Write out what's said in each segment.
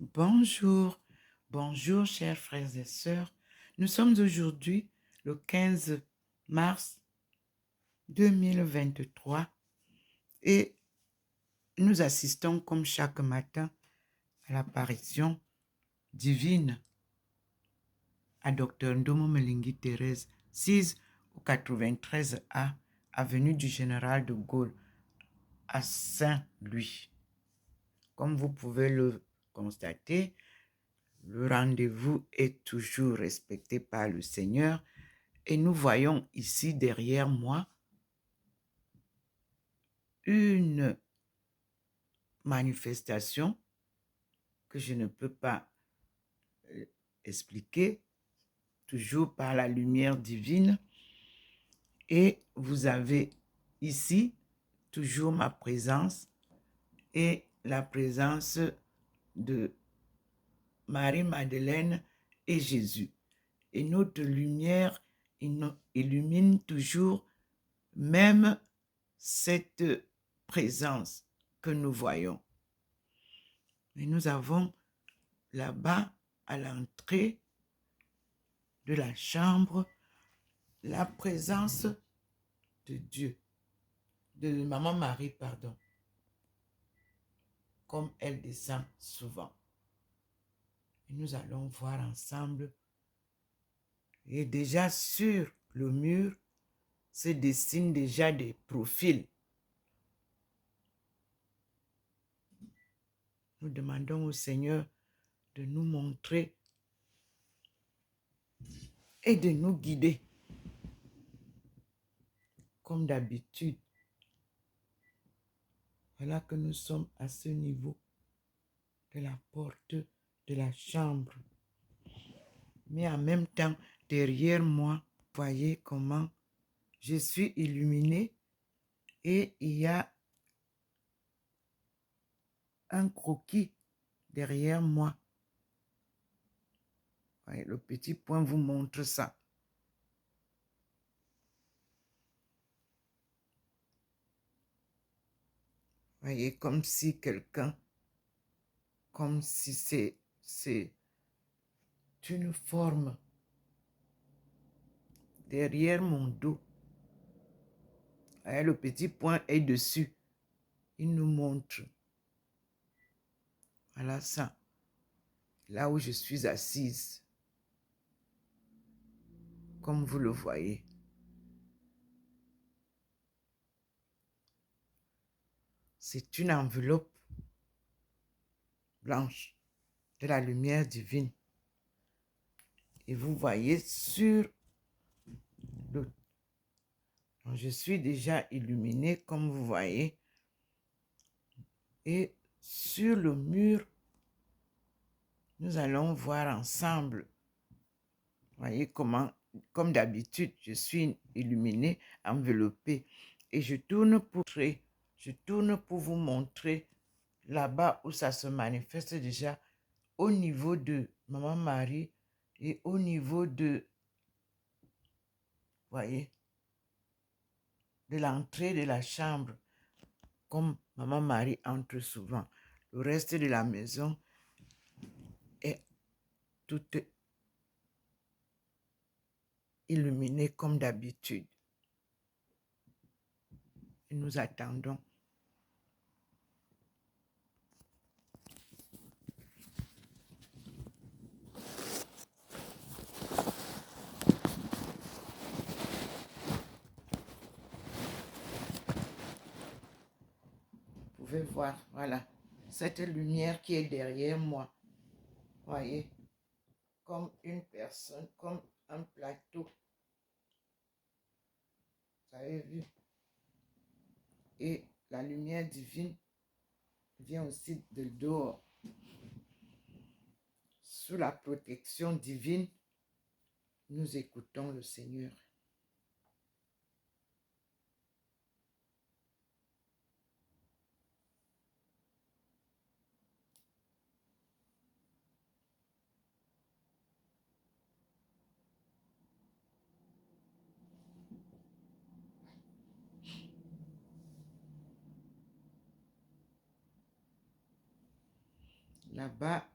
Bonjour, bonjour chers frères et sœurs. Nous sommes aujourd'hui le 15 mars 2023 et nous assistons comme chaque matin à l'apparition divine à Dr Ndomo Melingi Thérèse, 6 au 93A, avenue du Général de Gaulle à Saint-Louis. Comme vous pouvez le constater, le rendez-vous est toujours respecté par le Seigneur et nous voyons ici derrière moi une manifestation que je ne peux pas expliquer, toujours par la lumière divine. Et vous avez ici toujours ma présence et la présence de Marie-Madeleine et Jésus. Et notre lumière illumine toujours même cette présence que nous voyons. Et nous avons là-bas, à l'entrée de la chambre, la présence de Dieu, de Maman Marie, pardon, comme elle descend souvent. Et nous allons voir ensemble. Et déjà sur le mur se dessinent déjà des profils. Nous demandons au Seigneur de nous montrer et de nous guider. Comme d'habitude, voilà que nous sommes à ce niveau de la porte de la chambre. Mais en même temps, derrière moi, voyez comment je suis illuminée et il y a un croquis derrière moi. Voyez, le petit point vous montre ça. Voyez, comme si quelqu'un, comme si c'est une forme derrière mon dos. Voyez, le petit point est dessus. Il nous montre. Voilà ça. Là où je suis assise. Comme vous le voyez. C'est une enveloppe blanche de la lumière divine. Et vous voyez sur le... Je suis déjà illuminée comme vous voyez. Et sur le mur, nous allons voir ensemble. Vous voyez comment, comme d'habitude, je suis illuminée, enveloppée. Et je tourne pour vous montrer là-bas où ça se manifeste déjà au niveau de Maman Marie et au niveau de, voyez, de l'entrée de la chambre, comme Maman Marie entre souvent. Le reste de la maison est toute illuminée comme d'habitude. Et nous attendons. Vous pouvez voir, voilà, cette lumière qui est derrière moi. Voyez, comme une personne, comme un plateau. Vous avez vu? Et la lumière divine vient aussi de dehors. Sous la protection divine, nous écoutons le Seigneur. Là-bas,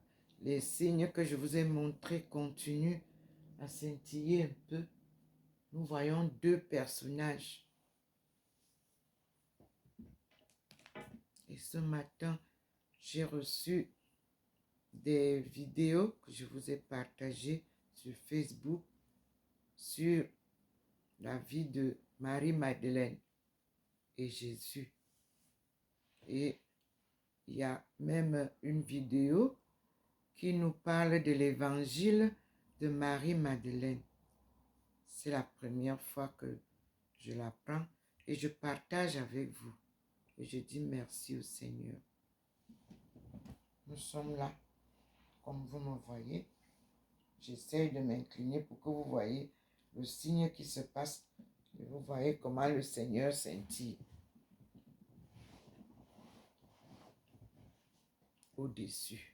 les signes que je vous ai montrés continuent à scintiller un peu. Nous voyons deux personnages. Et ce matin, j'ai reçu des vidéos que je vous ai partagées sur Facebook sur la vie de Marie-Madeleine et Jésus. Et il y a même une vidéo qui nous parle de l'évangile de Marie-Madeleine. C'est la première fois que je l'apprends et je partage avec vous. Et je dis merci au Seigneur. Nous sommes là, comme vous me voyez. J'essaie de m'incliner pour que vous voyez le signe qui se passe. Et vous voyez comment le Seigneur scintille au-dessus.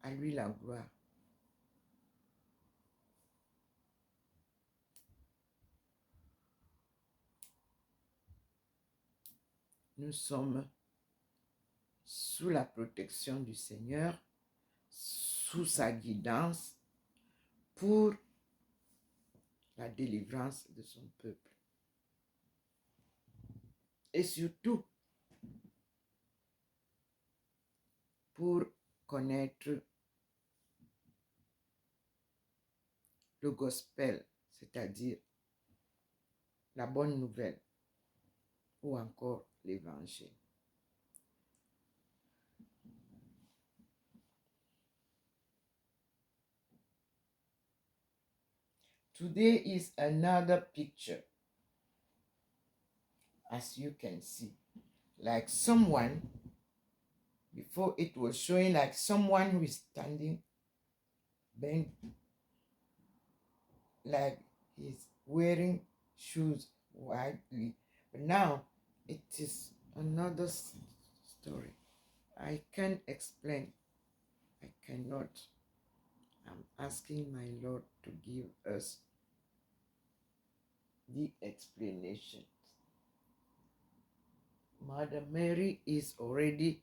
À lui la gloire. Nous sommes sous la protection du Seigneur, sous sa guidance pour la délivrance de son peuple. Et surtout, pour connaître le gospel, c'est-à-dire la bonne nouvelle ou encore l'évangile. Today is another picture, as you can see, like someone, before it was showing like someone who is standing bent, like he's wearing shoes widely. But now it is another story. I can't explain. I cannot. I'm asking my Lord to give us the explanation. Mother Mary is already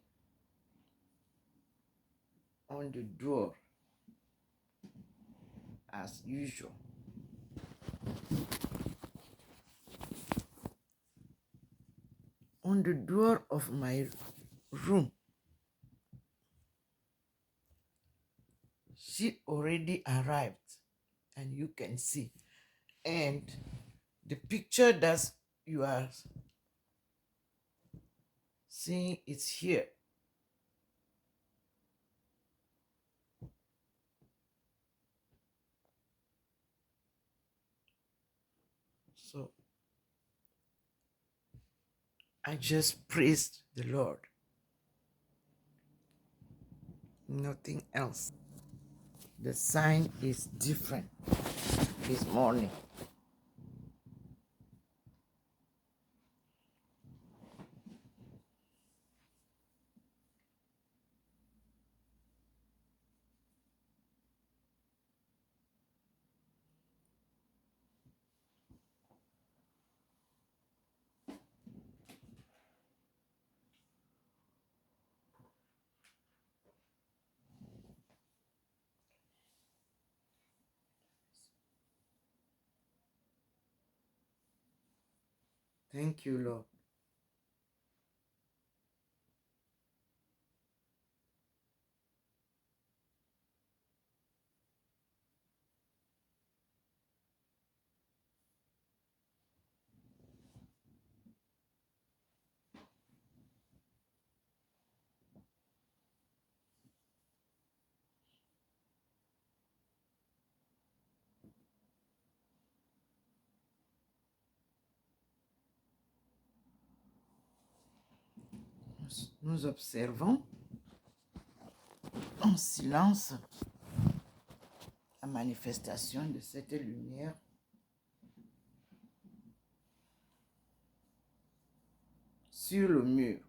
on the door as usual. On the door of my room, she already arrived, and you can see. And the picture that you are seeing is here. So I just praised the Lord. Nothing else. The sign is different this morning. Thank you, Lord. Nous observons en silence la manifestation de cette lumière sur le mur.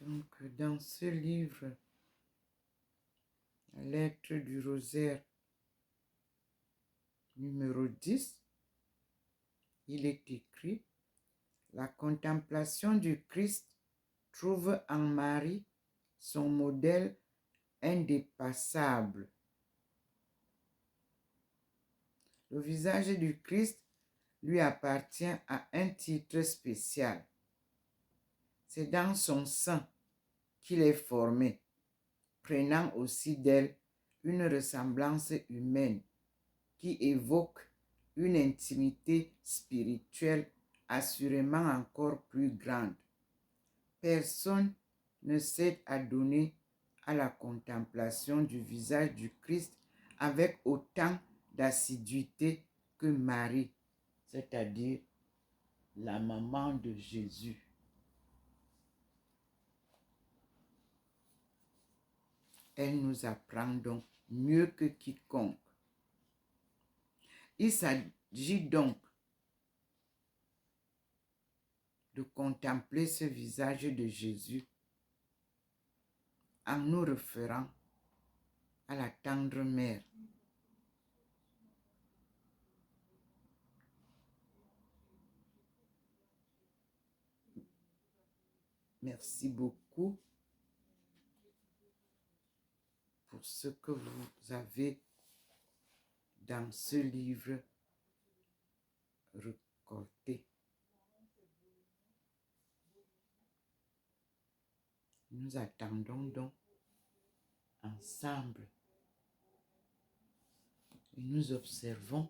Donc, dans ce livre, la lettre du rosaire numéro 10, il est écrit: la contemplation du Christ trouve en Marie son modèle indépassable. Le visage du Christ lui appartient à un titre spécial. C'est dans son sein qu'il est formé, prenant aussi d'elle une ressemblance humaine qui évoque une intimité spirituelle assurément encore plus grande. Personne ne s'est adonné à la contemplation du visage du Christ avec autant d'assiduité que Marie, c'est-à-dire la maman de Jésus. Elle nous apprend donc mieux que quiconque. Il s'agit donc de contempler ce visage de Jésus en nous référant à la tendre mère. Merci beaucoup pour ce que vous avez dans ce livre récolté. Nous attendons donc ensemble et nous observons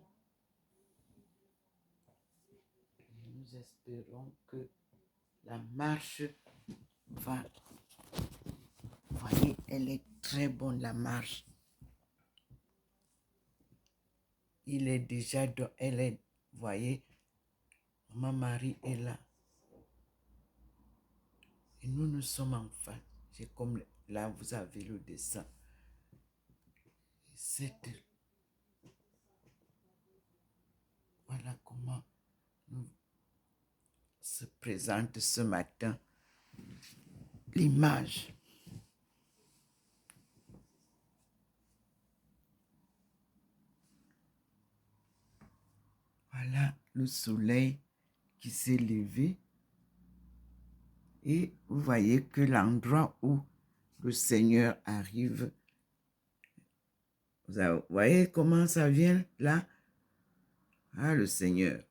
et nous espérons que la marche va. Vous voyez, elle est très bonne, la marche. Il est déjà dans, elle est, vous voyez, ma Marie est là. Et nous sommes en face. C'est comme là, vous avez le dessin. Voilà comment nous se présente ce matin l'image. Voilà le soleil qui s'est levé. Et vous voyez que l'endroit où le Seigneur arrive, vous voyez comment ça vient là? Ah, le Seigneur.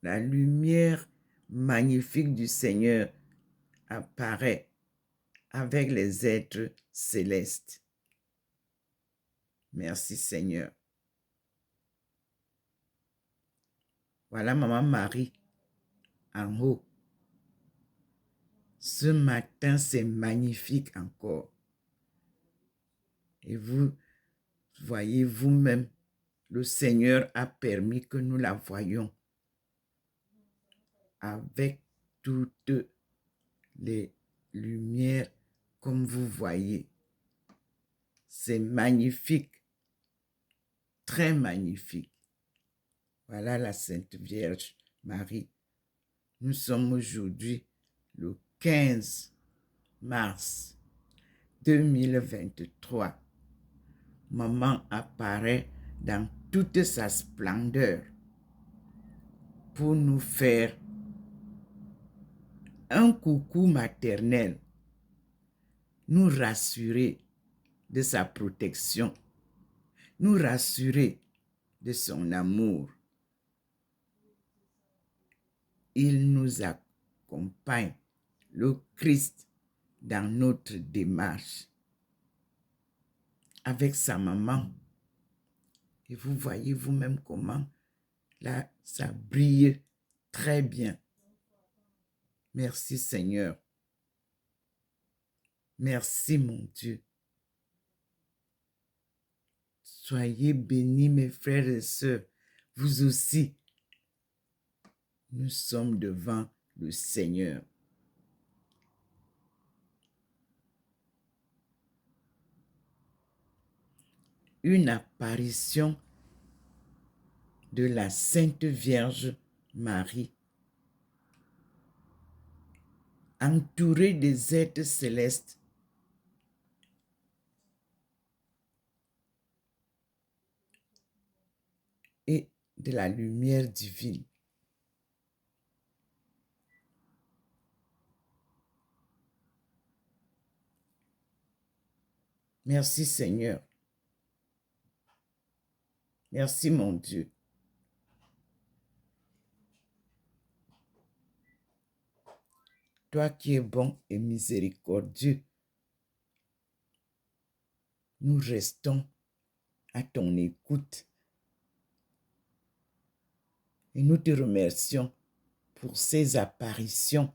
La lumière magnifique du Seigneur apparaît avec les êtres célestes. Merci Seigneur. Voilà Maman Marie en haut. Ce matin, c'est magnifique encore. Et vous voyez vous-même, le Seigneur a permis que nous la voyions avec toutes les lumières comme vous voyez. C'est magnifique, très magnifique. Voilà la Sainte Vierge Marie. Nous sommes aujourd'hui le 15 mars 2023. Maman apparaît dans toute sa splendeur pour nous faire un coucou maternel, nous rassurer de sa protection, nous rassurer de son amour. Il nous accompagne, le Christ, dans notre démarche avec sa maman. Et vous voyez vous-même comment là, ça brille très bien. Merci Seigneur. Merci mon Dieu. Soyez bénis mes frères et sœurs. Vous aussi, nous sommes devant le Seigneur. Une apparition de la Sainte Vierge Marie entouré des êtres célestes. Et de la lumière divine. Merci Seigneur. Merci mon Dieu. Toi qui es bon et miséricordieux, nous restons à ton écoute. Et nous te remercions pour ces apparitions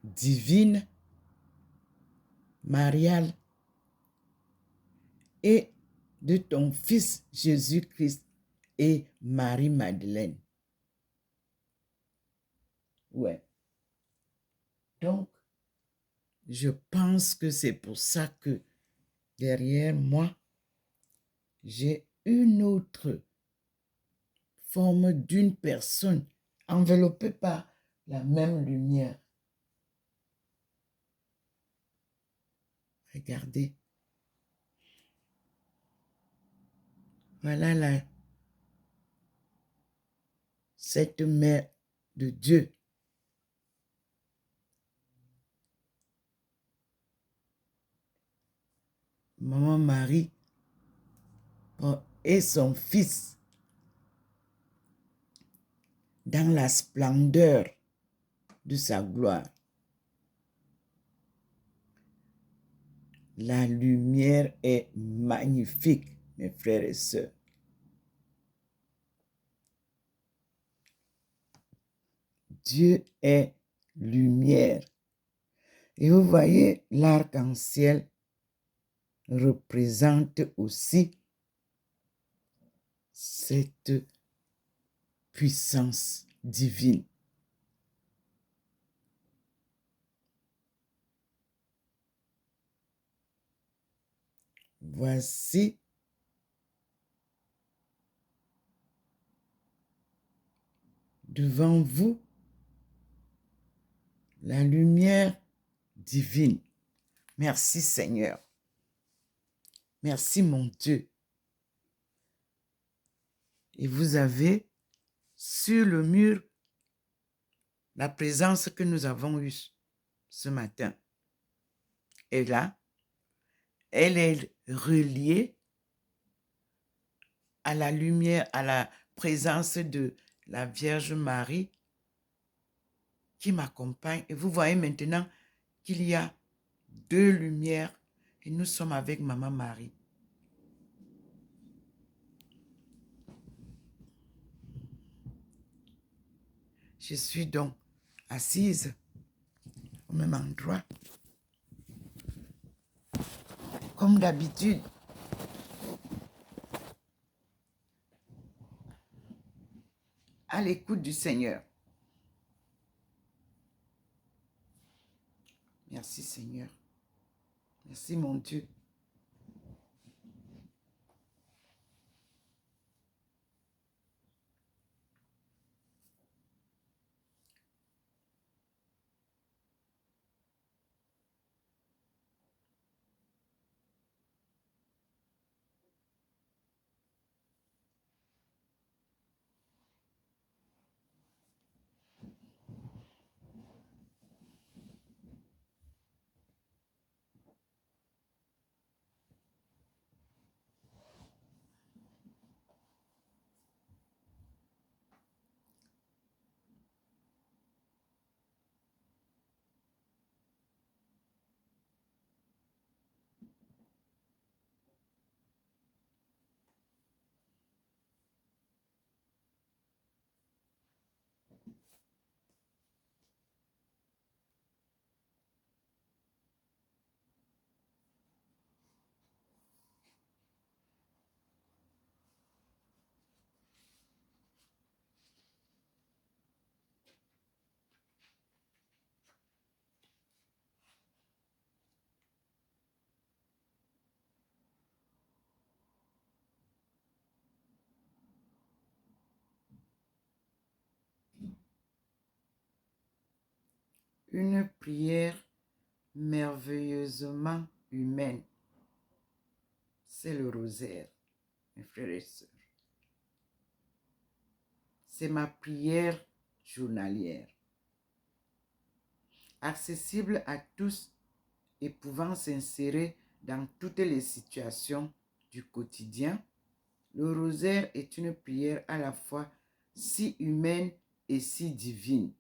divines, mariales et de ton Fils Jésus-Christ et Marie-Madeleine. Ouais. Donc, je pense que c'est pour ça que derrière moi, j'ai une autre forme d'une personne enveloppée par la même lumière. Regardez. Voilà cette mère de Dieu. Maman Marie et son fils dans la splendeur de sa gloire. La lumière est magnifique, mes frères et sœurs. Dieu est lumière. Et vous voyez, l'arc-en-ciel représente aussi cette puissance divine. Voici devant vous la lumière divine. Merci Seigneur. Merci mon Dieu. Et vous avez sur le mur la présence que nous avons eue ce matin. Et là, elle est reliée à la lumière, à la présence de la Vierge Marie qui m'accompagne. Et vous voyez maintenant qu'il y a deux lumières et nous sommes avec Maman Marie. Je suis donc assise au même endroit, comme d'habitude. À l'écoute du Seigneur. Merci Seigneur. Merci mon Dieu. Une prière merveilleusement humaine. C'est le rosaire, mes frères et sœurs. C'est ma prière journalière. Accessible à tous et pouvant s'insérer dans toutes les situations du quotidien, le rosaire est une prière à la fois si humaine et si divine.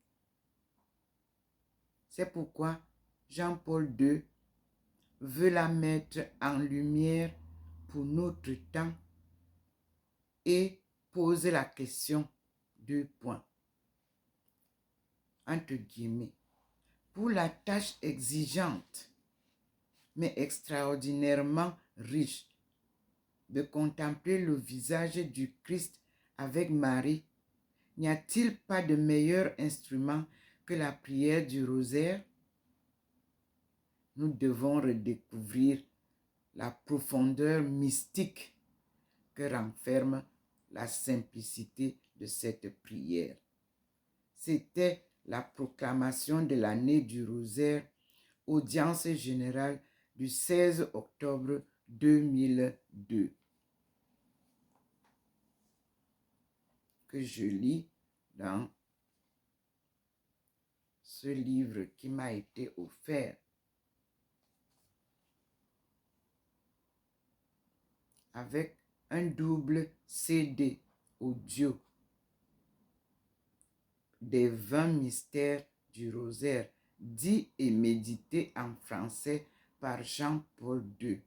C'est pourquoi Jean-Paul II veut la mettre en lumière pour notre temps et pose la question, deux points, entre guillemets. Pour la tâche exigeante, mais extraordinairement riche, de contempler le visage du Christ avec Marie, n'y a-t-il pas de meilleur instrument que la prière du rosaire? Nous devons redécouvrir la profondeur mystique que renferme la simplicité de cette prière. C'était la proclamation de l'année du rosaire, audience générale du 16 octobre 2002, que je lis dans ce livre qui m'a été offert avec un double CD audio des 20 mystères du rosaire, dit et médité en français par Jean-Paul II.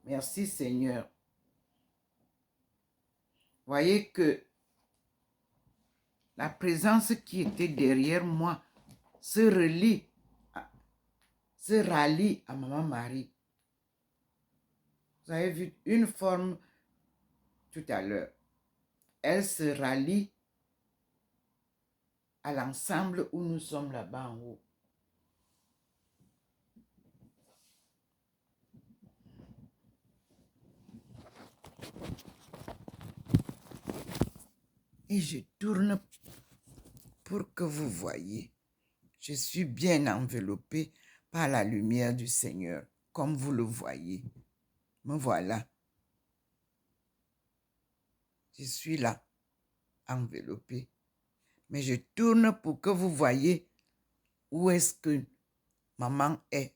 Merci Seigneur. Voyez que la présence qui était derrière moi se rallie à Maman Marie. Vous avez vu une forme tout à l'heure. Elle se rallie à l'ensemble où nous sommes là-bas en haut. Et je tourne pour que vous voyez. Je suis bien enveloppée par la lumière du Seigneur, comme vous le voyez. Me voilà. Je suis là, enveloppée. Mais je tourne pour que vous voyez où est-ce que maman est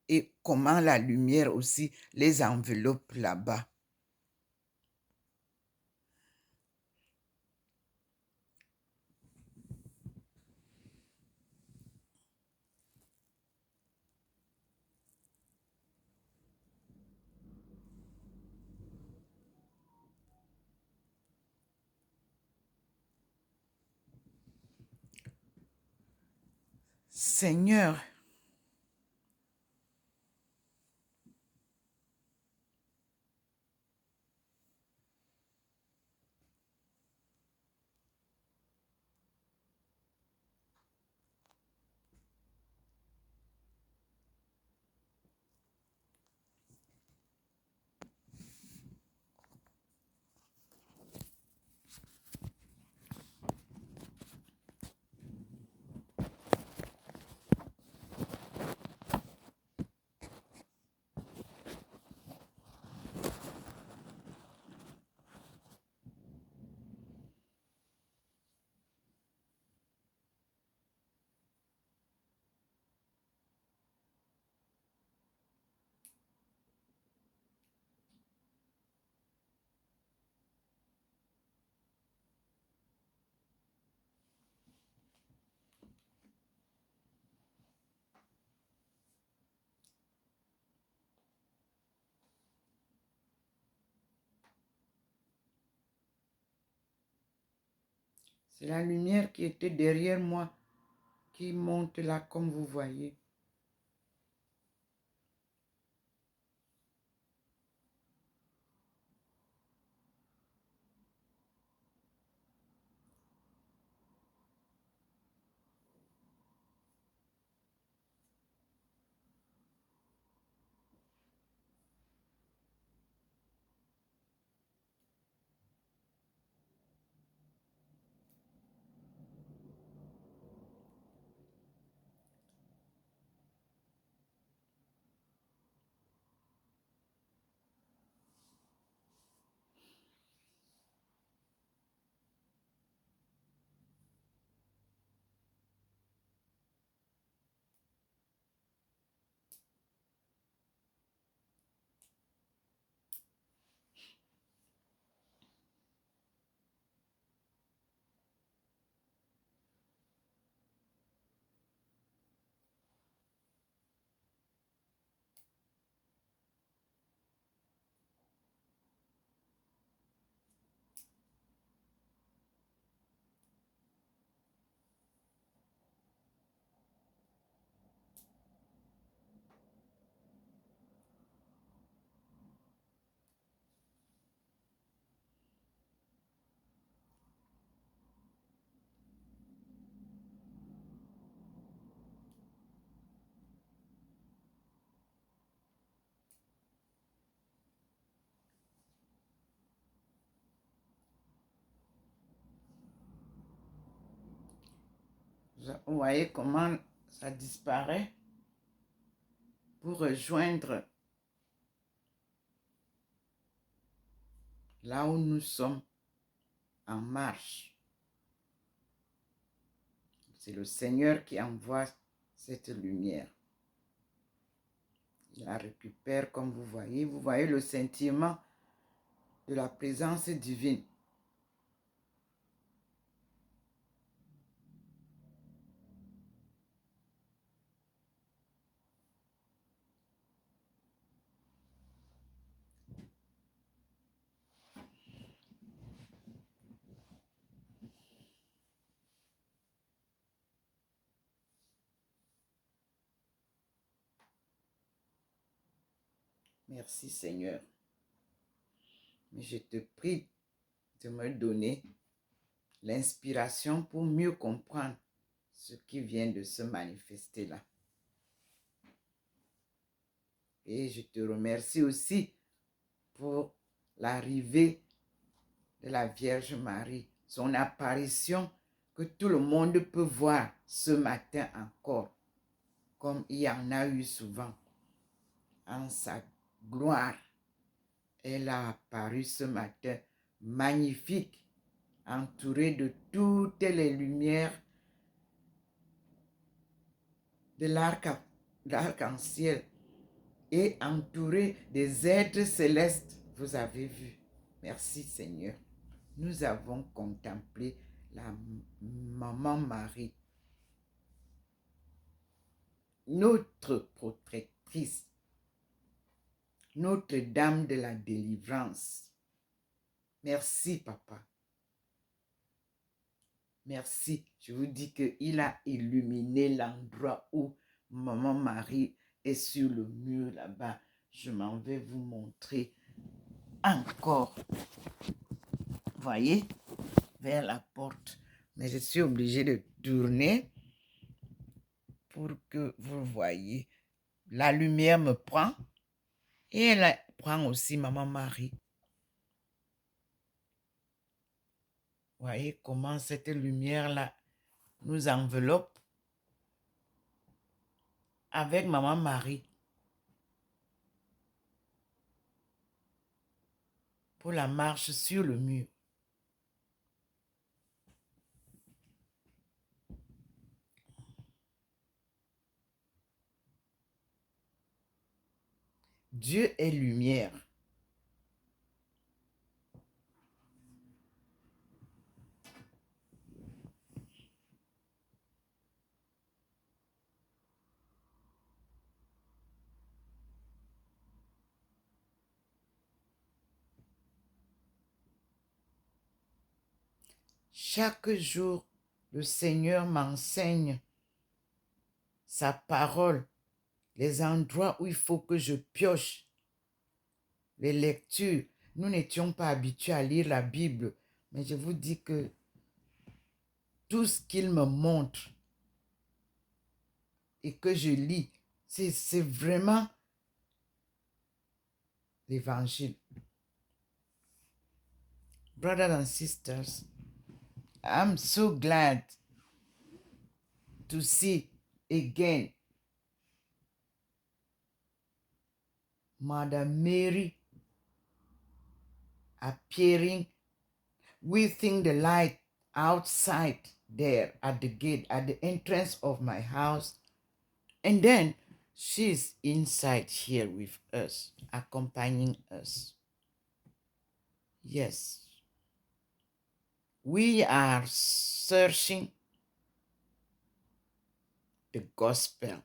et comment la lumière aussi les enveloppe là-bas. Seigneur, c'est la lumière qui était derrière moi qui monte là comme vous voyez. Vous voyez comment ça disparaît pour rejoindre là où nous sommes en marche. C'est le Seigneur qui envoie cette lumière. Il la récupère comme vous voyez. Vous voyez le sentiment de la présence divine. Merci Seigneur. Mais je te prie de me donner l'inspiration pour mieux comprendre ce qui vient de se manifester là. Et je te remercie aussi pour l'arrivée de la Vierge Marie, son apparition que tout le monde peut voir ce matin encore, comme il y en a eu souvent. En sa gloire, elle a apparu ce matin, magnifique, entourée de toutes les lumières de l'arc-en-ciel et entourée des êtres célestes. Vous avez vu. Merci Seigneur. Nous avons contemplé la maman Marie, notre protectrice, notre dame de la délivrance. Merci papa. Merci. Je vous dis qu'il a illuminé l'endroit où maman Marie est sur le mur là-bas. Je m'en vais vous montrer encore. Voyez, vers la porte. Mais je suis obligée de tourner pour que vous voyez. La lumière me prend et elle prend aussi maman Marie. Voyez comment cette lumière-là nous enveloppe avec maman Marie pour la marche sur le mur. Dieu est lumière. Chaque jour, le Seigneur m'enseigne sa parole, les endroits où il faut que je pioche, les lectures. Nous n'étions pas habitués à lire la Bible, mais je vous dis que tout ce qu'il me montre et que je lis, c'est vraiment l'évangile. Brothers and sisters, I'm so glad to see again Mother Mary appearing within the light outside there at the gate, at the entrance of my house. And then she's inside here with us, accompanying us. Yes. We are searching the gospel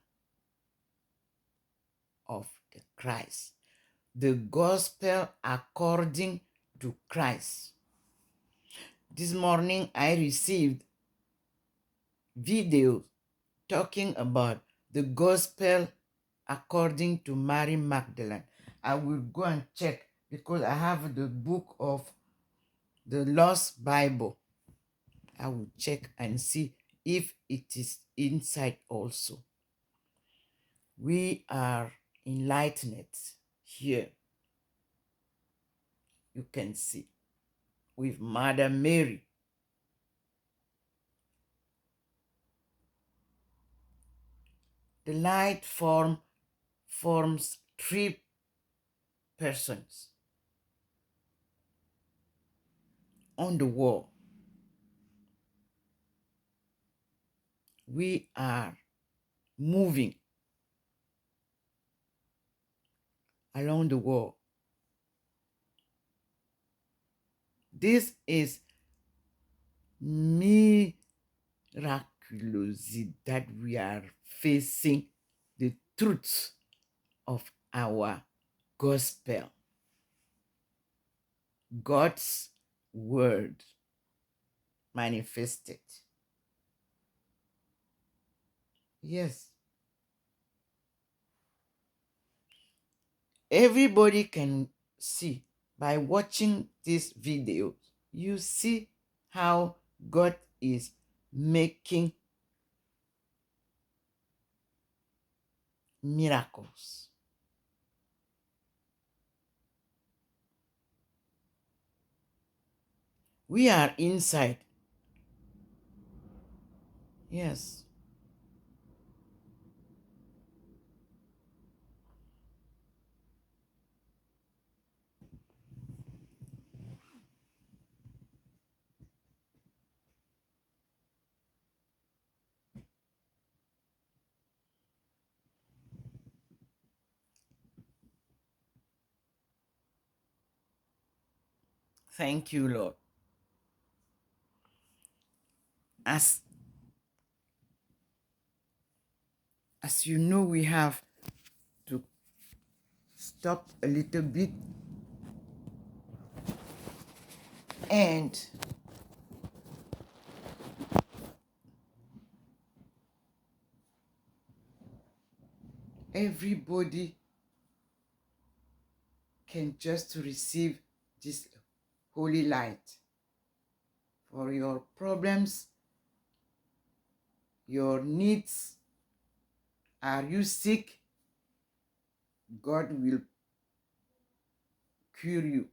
of the Christ, the gospel according to Christ. This morning I received videos talking about the gospel according to Mary Magdalene. I will go and check because I have the book of the Lost Bible. I will check and see if it is inside also. We are enlightened here. You can see with Mother Mary. The light forms three persons on the wall. We are moving along the wall. This is miraculous that we are facing the truths of our gospel. God's word manifested. Yes. Everybody can see by watching this video. You see how God is making miracles. We are inside. Yes. Thank you, Lord. As you know, we have to stop a little bit and everybody can just receive this holy light for your problems, your needs. Are you sick? God will cure you.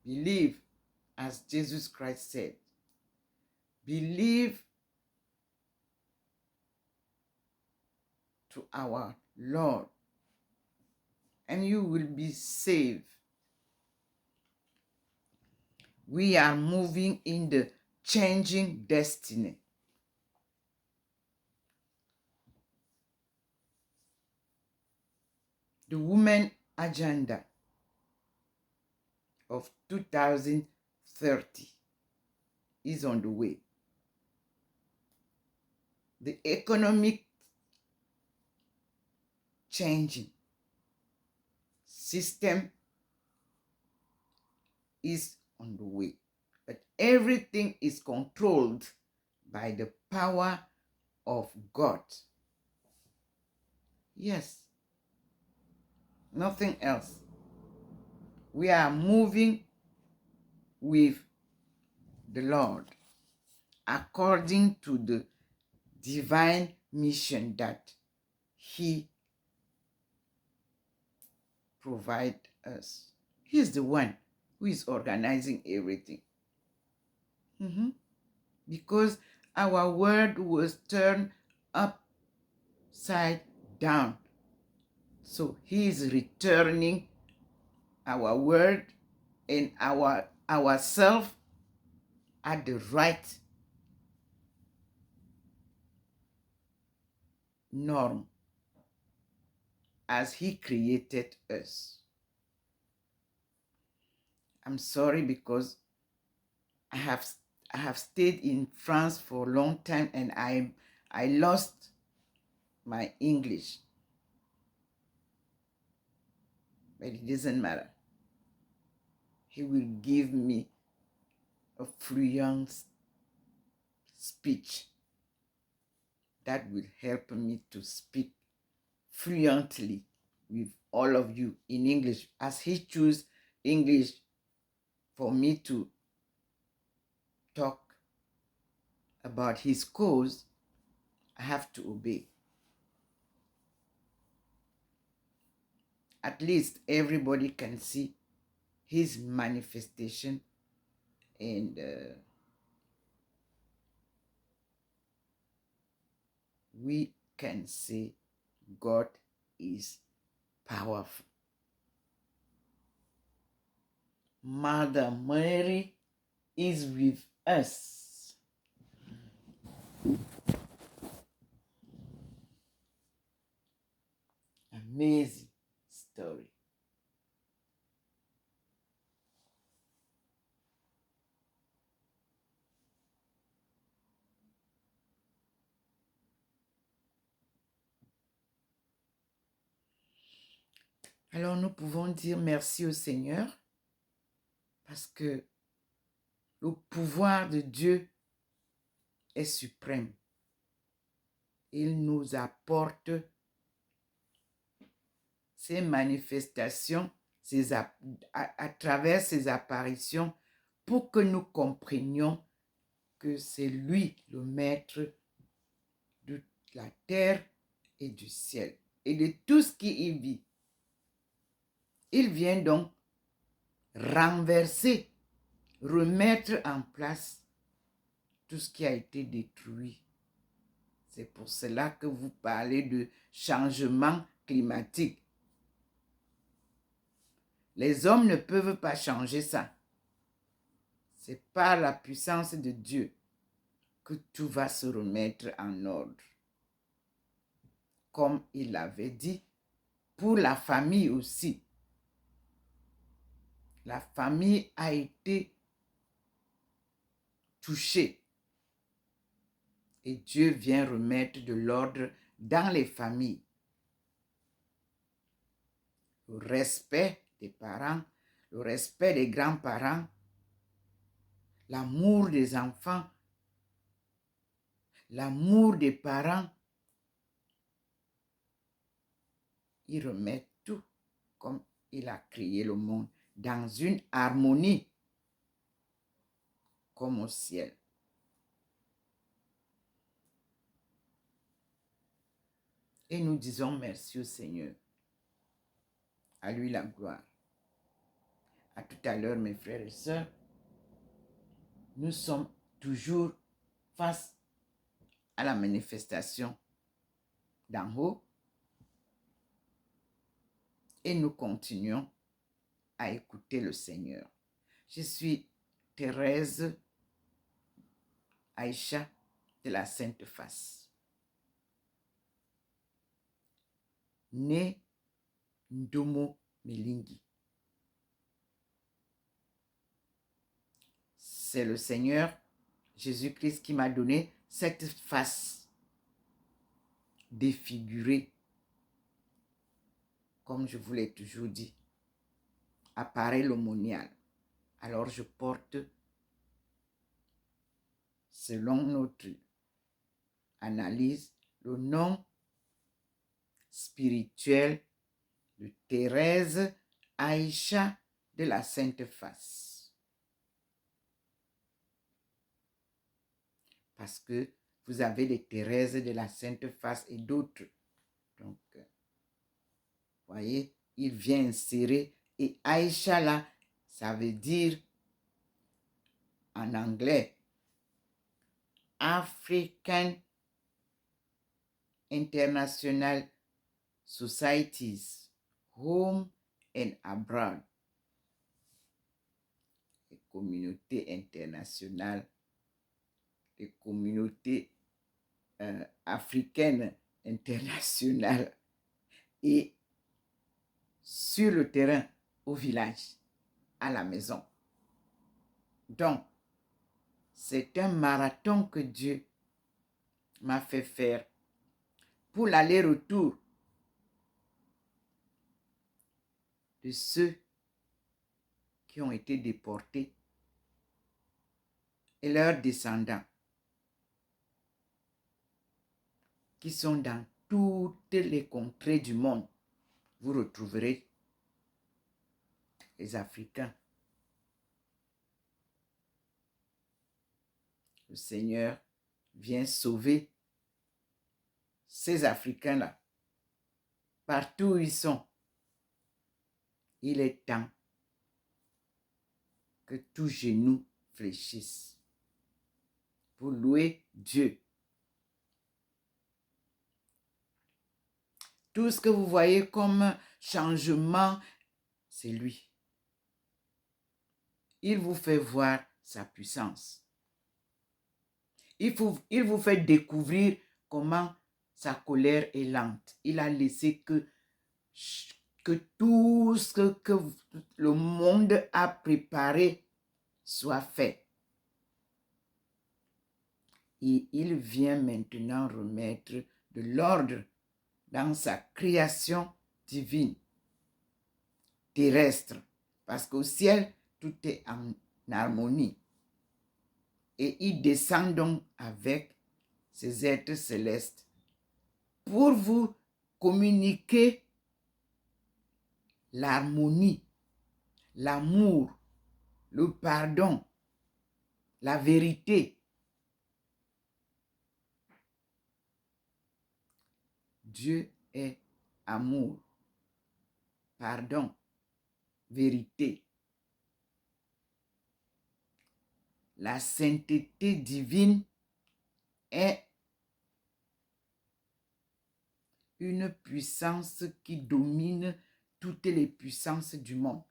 Believe, as Jesus Christ said. Believe to our Lord, and you will be saved. We are moving in the changing destiny. The woman agenda of 2030 is on the way. The economic changing system is on the way. But everything is controlled by the power of God. Yes. Nothing else. We are moving with the Lord according to the divine mission that He provides us. He's the one who is organizing everything. Because our world was turned upside down. So He is returning our world and ourself at the right norm as He created us. I'm sorry because I have stayed in France for a long time and I lost my English. But it doesn't matter. He will give me a fluent speech that will help me to speak fluently with all of you in English, as He chooses English for me to talk about His cause. I have to obey. At least everybody can see His manifestation and we can say God is powerful. Mother Mary is with us. Amazing story. Alors nous pouvons dire merci au Seigneur parce que le pouvoir de Dieu est suprême. Il nous apporte ces manifestations à travers ces apparitions pour que nous comprenions que c'est lui le maître de la terre et du ciel et de tout ce qui y vit. Il vient donc renverser, remettre en place tout ce qui a été détruit. C'est pour cela que vous parlez de changement climatique. Les hommes ne peuvent pas changer ça. C'est par la puissance de Dieu que tout va se remettre en ordre. Comme il l'avait dit, pour la famille aussi. La famille a été touchée. Et Dieu vient remettre de l'ordre dans les familles. Le respect des parents, le respect des grands-parents, l'amour des enfants, l'amour des parents. Il remet tout comme il a créé le monde dans une harmonie comme au ciel. Et nous disons merci au Seigneur. À lui la gloire. À tout à l'heure, mes frères et sœurs. Nous sommes toujours face à la manifestation d'en haut. Et nous continuons à écouter le Seigneur. Je suis Thérèse Aïcha de la Sainte Face. Née Ndomo Melingi. C'est le Seigneur Jésus-Christ qui m'a donné cette face défigurée. Comme je vous l'ai toujours dit, appareil l'aumônial. Alors je porte, selon notre analyse, le nom spirituel de Thérèse Aïcha de la Sainte Face. Parce que vous avez les Thérèse de la Sainte Face et d'autres. Donc, voyez, il vient insérer. Et Aïcha là, ça veut dire en anglais African International Societies, Home and Abroad. Les communautés internationales, les communautés africaines internationales et sur le terrain, au village, à la maison. Donc, c'est un marathon que Dieu m'a fait faire pour l'aller-retour de ceux qui ont été déportés et leurs descendants qui sont dans toutes les contrées du monde. Vous retrouverez les Africains. Le Seigneur vient sauver ces Africains-là. Partout où ils sont, il est temps que tout genou fléchisse pour louer Dieu. Tout ce que vous voyez comme changement, c'est lui. Il vous fait voir sa puissance. Il vous fait découvrir comment sa colère est lente. Il a laissé que tout ce que le monde a préparé soit fait. Et il vient maintenant remettre de l'ordre dans sa création divine, terrestre. Parce qu'au ciel, tout est en harmonie. Et il descend donc avec ces êtres célestes pour vous communiquer l'harmonie, l'amour, le pardon, la vérité. Dieu est amour, pardon, vérité. La sainteté divine est une puissance qui domine toutes les puissances du monde.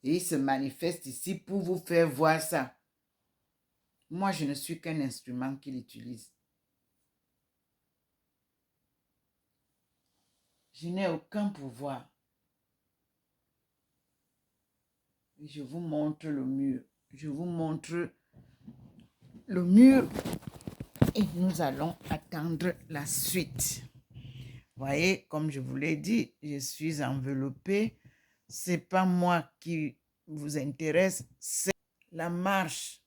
Et il se manifeste ici pour vous faire voir ça. Moi, je ne suis qu'un instrument qu'il utilise. Je n'ai aucun pouvoir. Je vous montre le mur. Je vous montre le mur et nous allons attendre la suite. Voyez, comme je vous l'ai dit, je suis enveloppée. Ce n'est pas moi qui vous intéresse, c'est la marche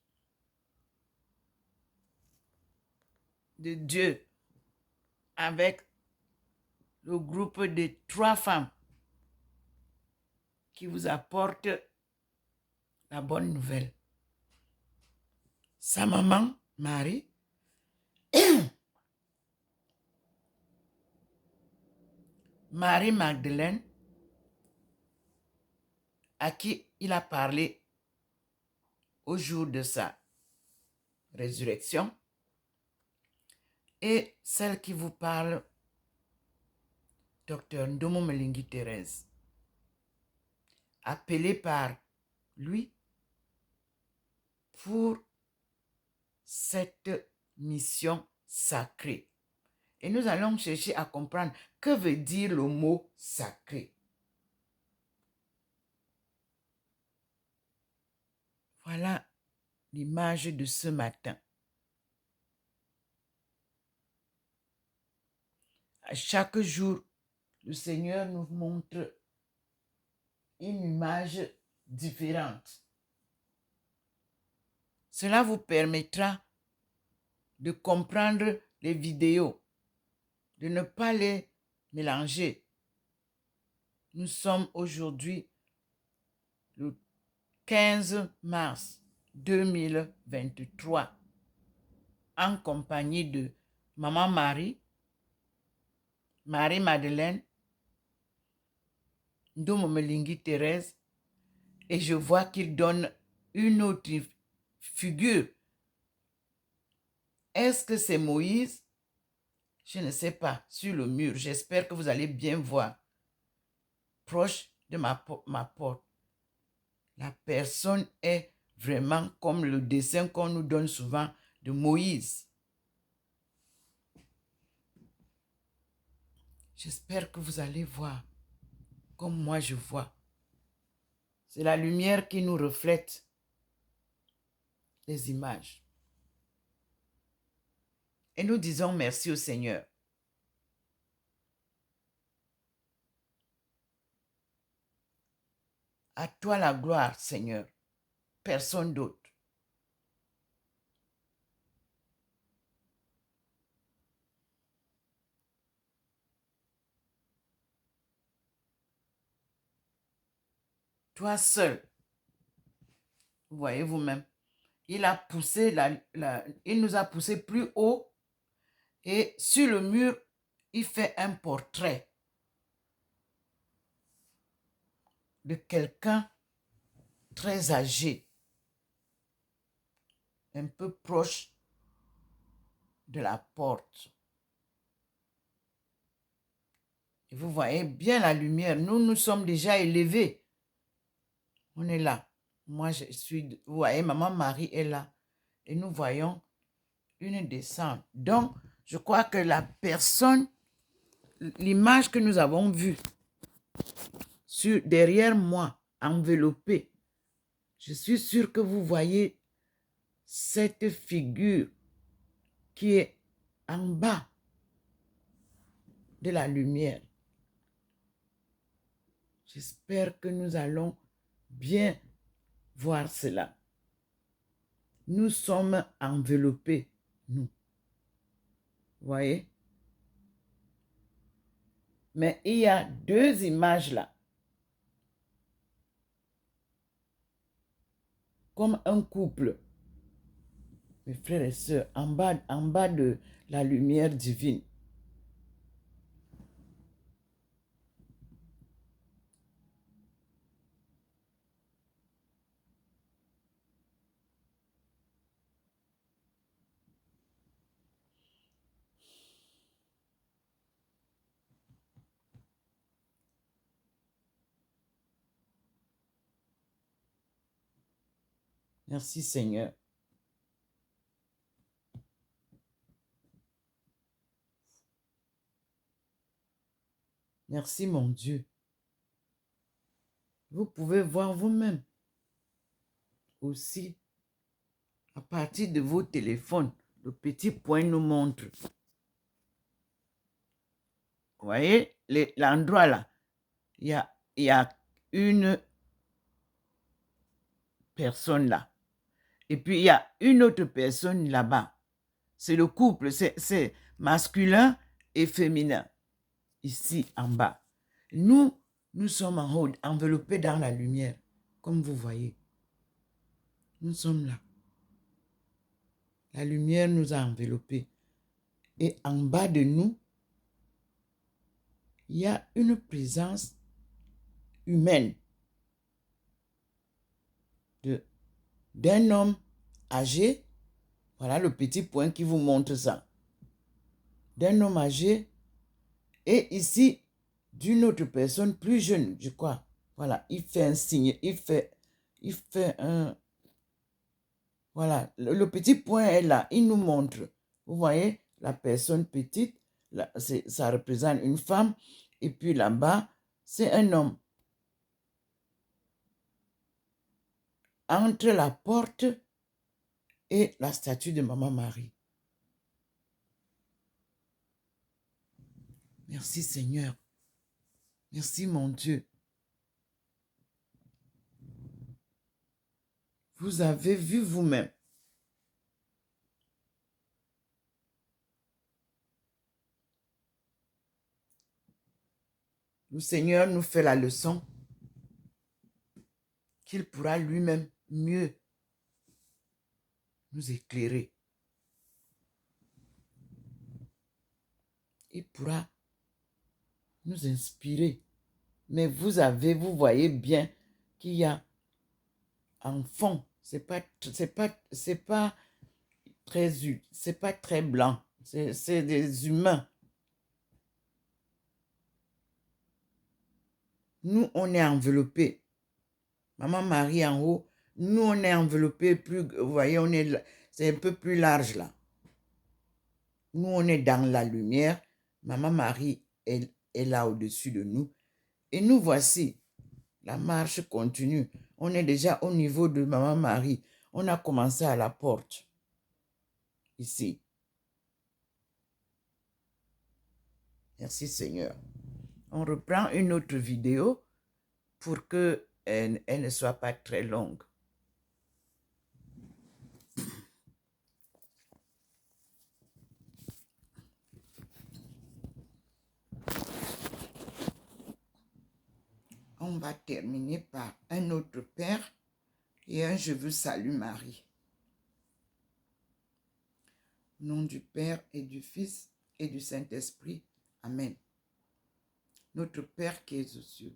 de Dieu avec le groupe de 3 femmes qui vous apportent la bonne nouvelle. Sa maman, Marie, Marie-Magdeleine, à qui il a parlé au jour de sa résurrection, et celle qui vous parle, Dr Ndomo Melingi Thérèse, appelée par lui pour cette mission sacrée. Et nous allons chercher à comprendre que veut dire le mot sacré. Voilà l'image de ce matin. À chaque jour, le Seigneur nous montre une image différente. Cela vous permettra de comprendre les vidéos, de ne pas les mélanger. Nous sommes aujourd'hui le 15 mars 2023 en compagnie de Maman Marie, Marie-Madeleine, Ndomo Melingi Thérèse, et je vois qu'il donne une autre figure. Est-ce que c'est Moïse? Je ne sais pas, sur le mur. J'espère que vous allez bien voir. Proche de ma porte. La personne est vraiment comme le dessin qu'on nous donne souvent de Moïse. J'espère que vous allez voir comme moi je vois. C'est la lumière qui nous reflète les images. Et nous disons merci au Seigneur. À toi la gloire, Seigneur. Personne d'autre. Toi seul. Vous voyez vous-même. Il a poussé il nous a poussé plus haut et sur le mur, il fait un portrait de quelqu'un très âgé, un peu proche de la porte. Et vous voyez bien la lumière. Nous, nous sommes déjà élevés. On est là. Moi, je suis... Vous voyez, Maman Marie est là. Et nous voyons une descente. Donc, je crois que la personne, l'image que nous avons vue derrière moi, enveloppée, je suis sûre que vous voyez cette figure qui est en bas de la lumière. J'espère que nous allons bien voir cela. Nous sommes enveloppés, nous. Vous voyez? Mais il y a deux images là. Comme un couple. Mes frères et sœurs, en bas de la lumière divine. Merci Seigneur. Merci mon Dieu. Vous pouvez voir vous-même aussi à partir de vos téléphones. Le petit point nous montre. Vous voyez l'endroit là. Il y a une personne là. Et puis il y a une autre personne là-bas. C'est le couple, c'est masculin et féminin. Ici en bas. Nous sommes en haut, enveloppés dans la lumière, comme vous voyez. Nous sommes là. La lumière nous a enveloppés. Et en bas de nous, il y a une présence humaine d'un homme âgé. Voilà le petit point qui vous montre ça. D'un homme âgé. Et ici, d'une autre personne plus jeune, je crois. Voilà, il fait un signe, il fait un... Voilà, le petit point est là, il nous montre. Vous voyez, la personne petite, là, ça représente une femme, et puis là-bas, c'est un homme. Entre la porte et la statue de Maman Marie. Merci Seigneur. Merci mon Dieu. Vous avez vu vous-même. Le Seigneur nous fait la leçon qu'il pourra lui-même mieux nous éclairer. Il pourra nous inspirer. Mais vous voyez bien qu'il y a en fond, c'est pas très blanc. C'est des humains. Nous, on est enveloppés. Maman Marie en haut, nous, on est enveloppés plus, vous voyez, c'est un peu plus large là. Nous, on est dans la lumière. Maman Marie est là au-dessus de nous. Et nous voici. La marche continue. On est déjà au niveau de Maman Marie. On a commencé à la porte. Ici. Merci Seigneur. On reprend une autre vidéo pour qu'elle ne soit pas très longue. On va terminer par un autre Père et un Je vous salue Marie. Au nom du Père et du Fils et du Saint-Esprit. Amen. Notre Père qui es aux cieux,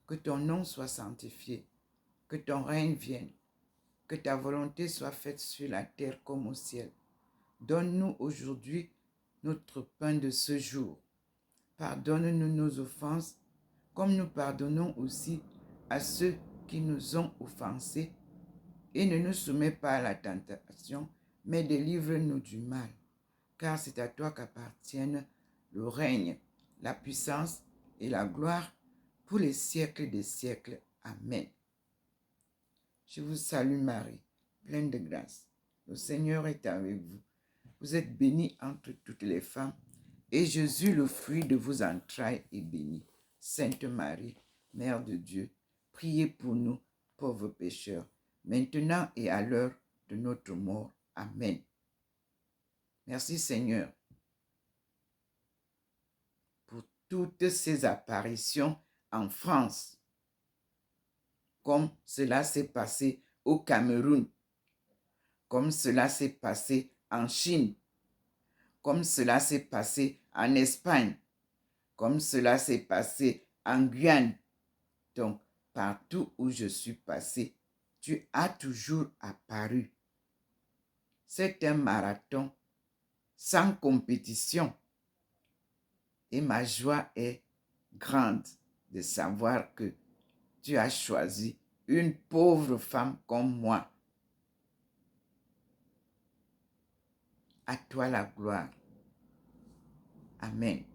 que ton nom soit sanctifié, que ton règne vienne, que ta volonté soit faite sur la terre comme au ciel. Donne-nous aujourd'hui notre pain de ce jour. Pardonne-nous nos offenses, comme nous pardonnons aussi à ceux qui nous ont offensés. Et ne nous soumets pas à la tentation, mais délivre-nous du mal. Car c'est à toi qu'appartiennent le règne, la puissance et la gloire pour les siècles des siècles. Amen. Je vous salue Marie, pleine de grâce. Le Seigneur est avec vous. Vous êtes bénie entre toutes les femmes, et Jésus, le fruit de vos entrailles, est béni. Sainte Marie, Mère de Dieu, priez pour nous, pauvres pécheurs, maintenant et à l'heure de notre mort. Amen. Merci Seigneur pour toutes ces apparitions en France, comme cela s'est passé au Cameroun, comme cela s'est passé en Chine, comme cela s'est passé en Espagne, comme cela s'est passé en Guyane. Donc, partout où je suis passé, tu as toujours apparu. C'est un marathon sans compétition. Et ma joie est grande de savoir que tu as choisi une pauvre femme comme moi. À toi la gloire. Amen.